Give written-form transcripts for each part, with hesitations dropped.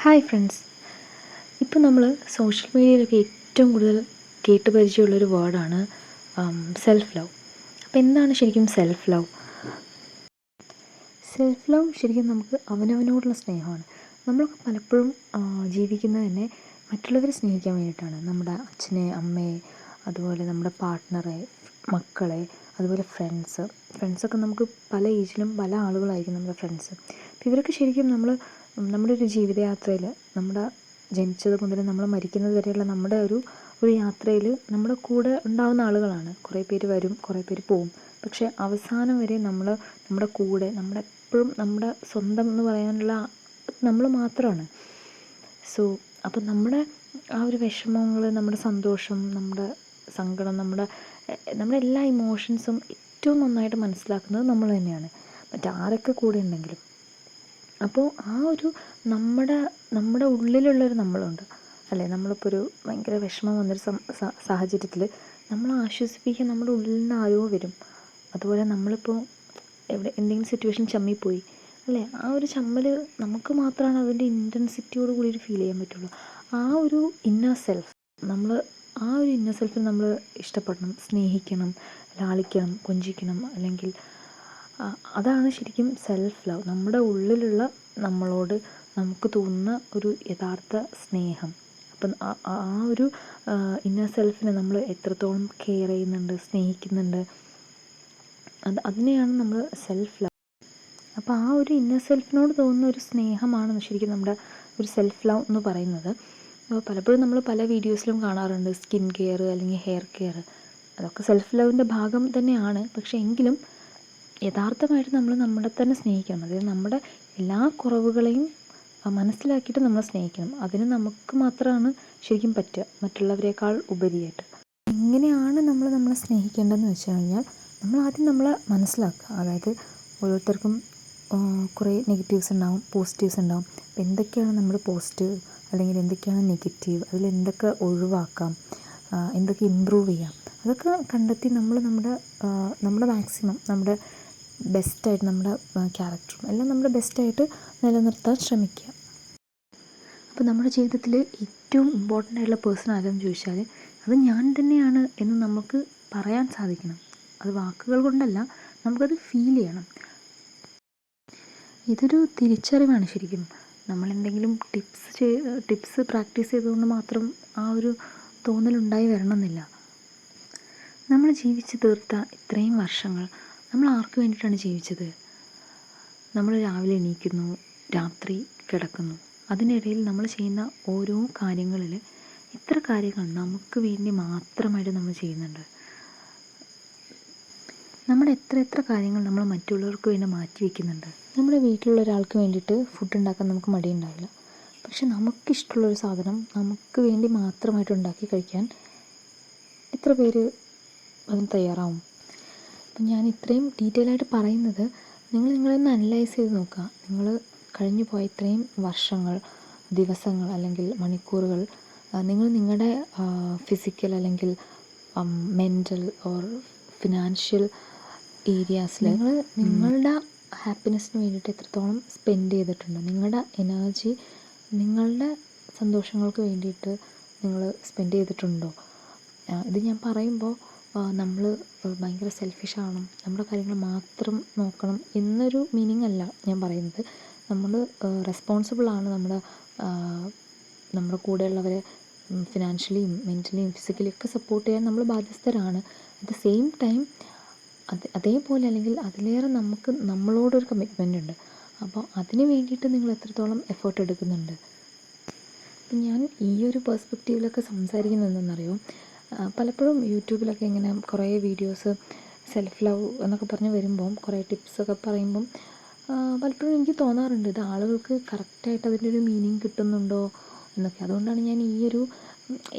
Hi friends, ഇപ്പോൾ നമ്മൾ social മീഡിയയിലൊക്കെ ഏറ്റവും കൂടുതൽ കേട്ട് പരിചയമുള്ളൊരു വേർഡാണ് സെൽഫ് ലവ്. അപ്പോൾ എന്താണ് ശരിക്കും സെൽഫ് ലവ്? സെൽഫ് ലവ് ശരിക്കും നമുക്ക് അവനവനോടുള്ള സ്നേഹമാണ്. നമ്മളൊക്കെ പലപ്പോഴും ജീവിക്കുന്നത് തന്നെ മറ്റുള്ളവരെ സ്നേഹിക്കാൻ വേണ്ടിയിട്ടാണ്. നമ്മുടെ അച്ഛനെ, അമ്മയെ, അതുപോലെ നമ്മുടെ പാർട്ട്ണറെ, മക്കളെ, അതുപോലെ ഫ്രണ്ട്സൊക്കെ നമുക്ക് പല ഏജിലും പല ആളുകളായിരിക്കും നമ്മുടെ ഫ്രണ്ട്സ്. അപ്പോൾ ഇവരൊക്കെ ശരിക്കും നമ്മുടെ ഒരു ജീവിതയാത്രയിൽ, നമ്മുടെ ജനിച്ചത് മുതൽ നമ്മൾ മരിക്കുന്നത് വരെയുള്ള നമ്മുടെ ഒരു യാത്രയിൽ നമ്മുടെ കൂടെ ഉണ്ടാകുന്ന ആളുകളാണ്. കുറേ പേര് വരും, കുറേ പേര് പോവും. പക്ഷേ അവസാനം വരെ നമ്മുടെ കൂടെ, എപ്പോഴും നമ്മുടെ സ്വന്തം എന്ന് പറയാനുള്ള നമ്മൾ മാത്രമാണ്. അപ്പം നമ്മുടെ ആ ഒരു വിഷമങ്ങൾ, നമ്മുടെ സന്തോഷം, നമ്മുടെ സങ്കടം, നമ്മുടെ എല്ലാ ഇമോഷൻസും ഏറ്റവും നന്നായിട്ട് മനസ്സിലാക്കുന്നത് നമ്മൾ തന്നെയാണ്, മറ്റാരൊക്കെ കൂടെ ഉണ്ടെങ്കിലും. അപ്പോൾ ആ ഒരു നമ്മുടെ ഉള്ളിലുള്ളൊരു നമ്മളുണ്ട് അല്ലേ. നമ്മളിപ്പോൾ ഒരു ഭയങ്കര വിഷമം വന്നൊരു സാഹചര്യത്തിൽ നമ്മളെ ആശ്വസിപ്പിക്കാൻ നമ്മുടെ ഉള്ളിൽ നിന്ന് ആരോ വരും. അതുപോലെ നമ്മളിപ്പോൾ എന്തെങ്കിലും സിറ്റുവേഷൻ ചമ്മിപ്പോയി അല്ലേ, ആ ഒരു ചമ്മൽ നമുക്ക് മാത്രമാണ് അതിൻ്റെ ഇൻറ്റൻസിറ്റിയോട് കൂടി ഫീൽ ചെയ്യാൻ പറ്റുള്ളൂ. ആ ഒരു ഇന്നർ സെൽഫ് നമ്മൾ ഇഷ്ടപ്പെടണം, സ്നേഹിക്കണം, ലാളിക്കണം, കൊഞ്ചിക്കണം. അല്ലെങ്കിൽ അതാണ് ശരിക്കും സെൽഫ് ലവ്. നമ്മുടെ ഉള്ളിലുള്ള നമ്മളോട് നമുക്ക് തോന്നുന്ന ഒരു യഥാർത്ഥ സ്നേഹം. അപ്പം ആ ഒരു ഇന്നർ സെൽഫിനെ നമ്മൾ എത്രത്തോളം കെയർ ചെയ്യുന്നുണ്ട്, സ്നേഹിക്കുന്നുണ്ട്, അതിനെയാണ് നമ്മൾ സെൽഫ് ലവ്. അപ്പോൾ ആ ഒരു ഇന്നർ സെൽഫിനോട് തോന്നുന്ന ഒരു സ്നേഹമാണ് ശരിക്കും നമ്മുടെ ഒരു സെൽഫ് ലവ് എന്ന് പറയുന്നത്. അപ്പോൾ പലപ്പോഴും നമ്മൾ പല വീഡിയോസിലും കാണാറുണ്ട് സ്കിൻ കെയർ അല്ലെങ്കിൽ ഹെയർ കെയർ. അതൊക്കെ സെൽഫ് ലവിൻ്റെ ഭാഗം തന്നെയാണ്. പക്ഷേ എങ്കിലും യഥാർത്ഥമായിട്ട് നമ്മൾ നമ്മളെ തന്നെ സ്നേഹിക്കണം. അതായത് നമ്മുടെ എല്ലാ കുറവുകളെയും മനസ്സിലാക്കിയിട്ട് നമ്മൾ സ്നേഹിക്കണം. അതിന് നമുക്ക് മാത്രമാണ് ശരിക്കും പറ്റുക, മറ്റുള്ളവരെക്കാൾ ഉപരിയായിട്ട്. എങ്ങനെയാണ് നമ്മളെ സ്നേഹിക്കേണ്ടതെന്ന് വെച്ച് കഴിഞ്ഞാൽ, നമ്മൾ ആദ്യം നമ്മളെ മനസ്സിലാക്കുക. അതായത് ഓരോരുത്തർക്കും കുറേ നെഗറ്റീവ്സ് ഉണ്ടാവും, പോസിറ്റീവ്സ് ഉണ്ടാവും. അപ്പോൾ എന്തൊക്കെയാണ് നമ്മുടെ പോസിറ്റീവ് അല്ലെങ്കിൽ എന്തൊക്കെയാണ് നെഗറ്റീവ്, അതിലെന്തൊക്കെ ഒഴിവാക്കാം, എന്തൊക്കെ ഇമ്പ്രൂവ് ചെയ്യാം, അതൊക്കെ കണ്ടെത്തി നമ്മുടെ മാക്സിമം, നമ്മുടെ ബെസ്റ്റായിട്ട്, നമ്മുടെ ക്യാരക്ടറും എല്ലാം നമ്മുടെ ബെസ്റ്റായിട്ട് നിലനിർത്താൻ ശ്രമിക്കുക. അപ്പോൾ നമ്മുടെ ജീവിതത്തിൽ ഏറ്റവും ഇമ്പോർട്ടൻ്റ് ആയിട്ടുള്ള പേഴ്സൺ ആരെന്ന് ചോദിച്ചാൽ അത് ഞാൻ തന്നെയാണ് എന്ന് നമുക്ക് പറയാൻ സാധിക്കണം. അത് വാക്കുകൾ കൊണ്ടല്ല, നമുക്കത് ഫീൽ ചെയ്യണം. ഇതൊരു തിരിച്ചറിവാണ് ശരിക്കും. നമ്മളെന്തെങ്കിലും ടിപ്സ് പ്രാക്ടീസ് ചെയ്തുകൊണ്ട് മാത്രം ആ ഒരു തോന്നലുണ്ടായി വരണമെന്നില്ല. നമ്മൾ ജീവിച്ച് തീർത്ത ഇത്രയും വർഷങ്ങൾ നമ്മൾ ആർക്ക് വേണ്ടിയിട്ടാണ് ജീവിച്ചത്? നമ്മൾ രാവിലെ എണീക്കുന്നു, രാത്രി കിടക്കുന്നു. അതിനിടയിൽ നമ്മൾ ചെയ്യുന്ന ഓരോ കാര്യങ്ങളിൽ എത്ര കാര്യങ്ങൾ നമുക്ക് വേണ്ടി മാത്രമായിട്ട് നമ്മൾ ചെയ്യുന്നുണ്ട്. നമ്മുടെ എത്ര കാര്യങ്ങൾ നമ്മൾ മറ്റുള്ളവർക്ക് വേണ്ടി മാറ്റി വയ്ക്കുന്നുണ്ട്. നമ്മുടെ വീട്ടിലുള്ള ഒരാൾക്ക് വേണ്ടിയിട്ട് ഫുഡ് ഉണ്ടാക്കാൻ നമുക്ക് മടിയുണ്ടാവില്ല. പക്ഷെ നമുക്കിഷ്ടമുള്ളൊരു സാധനം നമുക്ക് വേണ്ടി മാത്രമായിട്ട് ഉണ്ടാക്കി കഴിക്കാൻ എത്ര പേര് അതിന് തയ്യാറാവും? അപ്പം ഞാൻ ഇത്രയും ഡീറ്റെയിൽ ആയിട്ട് പറയുന്നത് നിങ്ങളൊന്ന് അനലൈസ് ചെയ്ത് നോക്കുക. നിങ്ങൾ കഴിഞ്ഞു പോയ ഇത്രയും വർഷങ്ങൾ, ദിവസങ്ങൾ അല്ലെങ്കിൽ മണിക്കൂറുകൾ നിങ്ങൾ നിങ്ങളുടെ ഫിസിക്കൽ അല്ലെങ്കിൽ മെൻ്റൽ ഓർ ഫിനാൻഷ്യൽ ഏരിയാസിൽ നിങ്ങളുടെ ഹാപ്പിനെസ്സിന് വേണ്ടിയിട്ട് എത്രത്തോളം സ്പെൻഡ് ചെയ്തിട്ടുണ്ട്, നിങ്ങളുടെ എനർജി നിങ്ങളുടെ സന്തോഷങ്ങൾക്ക് വേണ്ടിയിട്ട് നിങ്ങൾ സ്പെൻഡ് ചെയ്തിട്ടുണ്ടോ? ഇത് ഞാൻ പറയുമ്പോൾ നമ്മൾ ഭയങ്കര സെൽഫിഷാണ്, നമ്മുടെ കാര്യങ്ങൾ മാത്രം നോക്കണം എന്നൊരു മീനിങ് അല്ല ഞാൻ പറയുന്നത്. നമ്മൾ റെസ്പോൺസിബിളാണ്. നമ്മുടെ കൂടെയുള്ളവരെ ഫിനാൻഷ്യലിയും മെൻ്റലിയും ഫിസിക്കലിയും ഒക്കെ സപ്പോർട്ട് ചെയ്യാൻ നമ്മൾ ബാധ്യസ്ഥരാണ്. അറ്റ് ദ സെയിം ടൈം അതേപോലെ അല്ലെങ്കിൽ അതിലേറെ നമുക്ക് നമ്മളോടൊരു കമ്മിറ്റ്മെൻ്റ് ഉണ്ട്. അപ്പോൾ അതിന് വേണ്ടിയിട്ട് നിങ്ങൾ എത്രത്തോളം എഫേർട്ട് എടുക്കുന്നുണ്ട്? അപ്പം ഞാൻ ഈ ഒരു പെർസ്പെക്റ്റീവിലൊക്കെ സംസാരിക്കുന്നത് എന്തെന്നറിയോ, പലപ്പോഴും യൂട്യൂബിലൊക്കെ ഇങ്ങനെ കുറേ വീഡിയോസ് സെൽഫ് ലവ് എന്നൊക്കെ പറഞ്ഞ് വരുമ്പം, കുറേ ടിപ്സൊക്കെ പറയുമ്പം പലപ്പോഴും എനിക്ക് തോന്നാറുണ്ട് ഇത് ആളുകൾക്ക് കറക്റ്റായിട്ട് അതിൻ്റെ ഒരു മീനിങ് കിട്ടുന്നുണ്ടോ എന്നൊക്കെ. അതുകൊണ്ടാണ് ഞാൻ ഈ ഒരു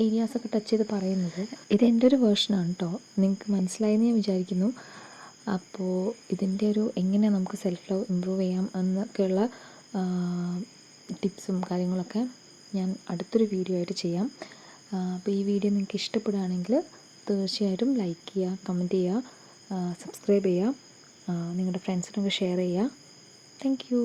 ഏരിയാസൊക്കെ ടച്ച് ചെയ്ത് പറയുന്നത്. ഇതെൻ്റെ ഒരു വേർഷനാണ് കേട്ടോ, നിങ്ങൾക്ക് മനസ്സിലായെന്ന് ഞാൻ വിചാരിക്കുന്നു. അപ്പോൾ ഇതിൻ്റെ എങ്ങനെ നമുക്ക് സെൽഫ് ലവ് ഇമ്പ്രൂവ് ചെയ്യാം എന്നൊക്കെയുള്ള ടിപ്സും കാര്യങ്ങളൊക്കെ ഞാൻ അടുത്തൊരു വീഡിയോ ആയിട്ട് ചെയ്യാം. അപ്പോൾ ഈ വീഡിയോ നിങ്ങൾക്ക് ഇഷ്ടപ്പെടുകയാണെങ്കിൽ തീർച്ചയായിട്ടും ലൈക്ക് ചെയ്യുക, കമൻറ്റ് ചെയ്യുക, സബ്സ്ക്രൈബ് ചെയ്യുക, നിങ്ങളുടെ ഫ്രണ്ട്സിനൊക്കെ ഷെയർ ചെയ്യുക. Thank you.